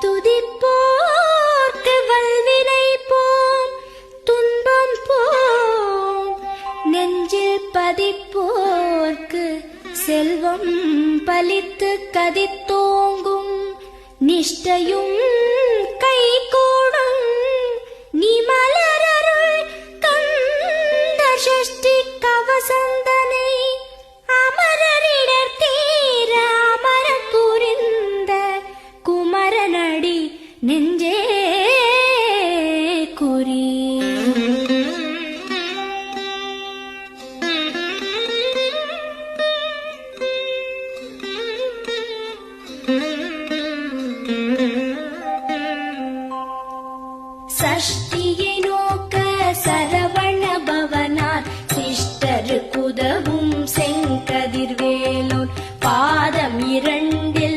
துதிப்போர்க்கு வல்வினை போம் துன்பம் போம், நெஞ்சில் பதிப்போர்க்கு செல்வம் பலித்து கதித்தோங்கும், நிஷ்டையும் கைகூடும் நீ மலரருள் கந்த சஷ்டி கவசந்தனை, அமரரிடர் தீர அமரம் புரிந்த குமரனடி நெஞ்சே குறி. சஷ்டியை நோக்க சரவண பவனார் சிஷ்டருக்குதவும் செங்கதிர்வேலோன் பாதம் 2